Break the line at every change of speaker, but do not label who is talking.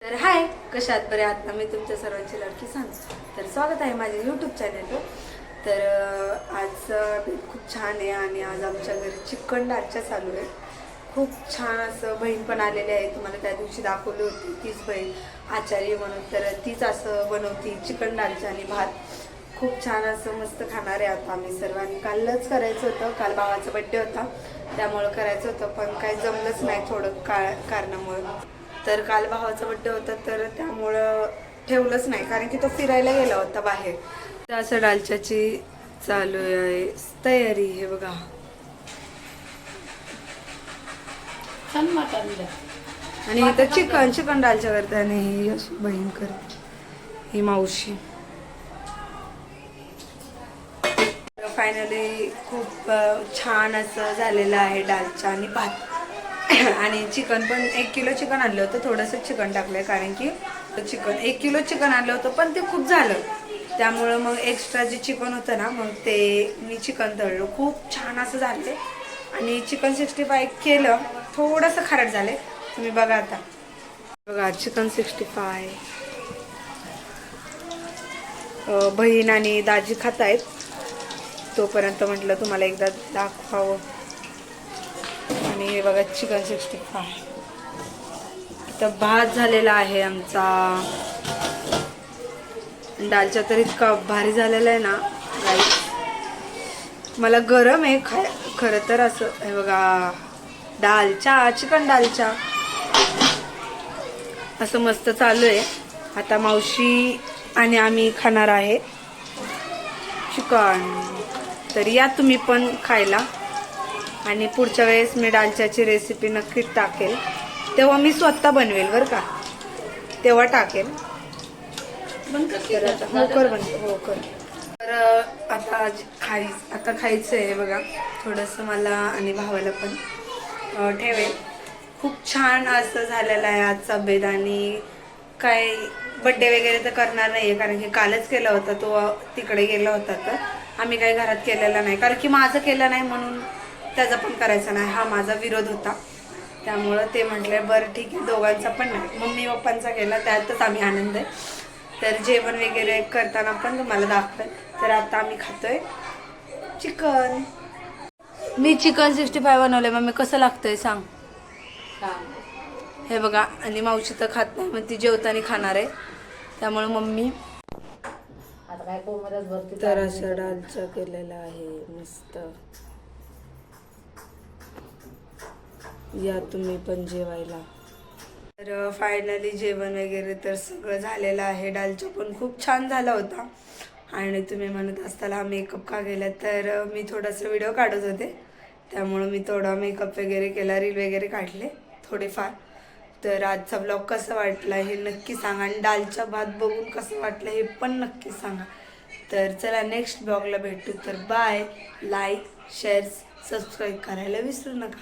तर हाय, कशा आहात? बरे आहात ना? मी तुमच्या सर्वांची लाडकी सांगतो. तर स्वागत आहे माझ्या यूट्यूब चॅनलवर. तर आज खूप छान आहे आणि आज आमच्या घरी चिकन दालच्या चालू आहे. खूप छान असं बहीण पण आलेली आहे. तुम्हाला त्या दिवशी दाखवली होती तीच बहीण आचार्य म्हणून. तर तीच असं बनवती चिकन दालच्या आणि भात. खूप छान असं मस्त खाणार आहे आता आम्ही सर्व. आणि कालच करायचं होतं, काल भावाचा बड्डे होता त्यामुळं करायचं होतं, पण काही जमलंच नाही थोडं कारणामुळं. तर काल भावाचा बड्डे होता तर त्यामुळं ठेवलंच नाही, कारण की तो फिरायला गेला होता बाहेर. तर असं दालच्याची चालू आहे तयारी. हे बघा, आणि इथं चिकन दालच्या करते आणि ही अशी बहीण करते, ही मावशी. फायनली खूप छान असं झालेलं आहे दालच्या आणि भात. आणि चिकन पण 1 किलो चिकन आणलं होतं, थोडंसं चिकन टाकलंय कारण की 1 किलो चिकन आणलं होतं पण ते खूप झालं, त्यामुळं मग एक्स्ट्रा जे चिकन होतं ना मग ते मी चिकन तळलं. खूप छान असं झाले. आणि चिकन 65 केलं, थोडंसं खारट झाले. तुम्ही बघा आता, बघा चिकन 65 बहीण आणि दाजी खात आहेत, तोपर्यंत म्हटलं तुम्हाला एकदा दाखवावं. आणि हे बघा चिकन 65. इथं भात झालेला आहे आमचा. दालच्या तर इतका भारी झालेला आहे ना गाईस. मला गरम आहे खरं तर. असं हे बघा, दालच्या चिकन दालच्या असं मस्त चालू आहे. आता मावशी आणि आम्ही खाणार आहे चिकन. तर या तुम्ही पण खायला. आणि पुढच्या वेळेस मी दालच्याची रेसिपी नक्कीच टाकेल, तेव्हा मी स्वतः बनवेल बरं का, तेव्हा टाकेल. हो कर बनते, हो कर. तर आता खायचं आहे बघा. थोडंसं मला आणि भावाला पण ठेवेल. खूप छान असं झालेलं आहे आजचा बेद. आणि काय बड्डे वगैरे तर करणार नाही आहे, कारण की कालच केला होता, तो तिकडे गेला होता. तर आम्ही काही घरात केलेला नाही, कारण की माझं केलं नाही म्हणून त्याचा पण करायचा नाही, हा माझा विरोध होता. त्यामुळं ते म्हटले बरं ठीक आहे, दोघांचा पण नाही, मम्मी पप्पांचा केला त्यातच आम्ही आनंद आहे. तर जेवण वगैरे करताना पण तुम्हाला दाखवेल. तर आता आम्ही खातोय चिकन. मी चिकन 65 बनवलंय. मम्मी कसं लागतंय सांग. हे बघा, आणि मावशी तर खात नाही, मग ती जेवताना खाणार आहे, त्यामुळे मम्मी. तर असं दालचा केलेला आहे मस्त. या तुम्ही पण जेवायला. तर फायनली जेवण वगैरे तर सगळं झालेलं आहे. दालचा पण खूप छान झाला होता. आणि तुम्ही म्हणत असताना हा मेकअप का केला, तर मी थोडासा व्हिडिओ काढत होते, त्यामुळं मी थोडा मेकअप वगैरे केला, रील वगैरे काढले थोडेफार. तर आजचा ब्लॉग कसा वाटला हे नक्की सांगा, आणि दालचा भात बघून कसं वाटलं हे पण नक्की सांगा. तर चला नेक्स्ट ब्लॉगला भेटू. तर बाय. लाईक, शेअर, सबस्क्राईब करायला विसरू नका.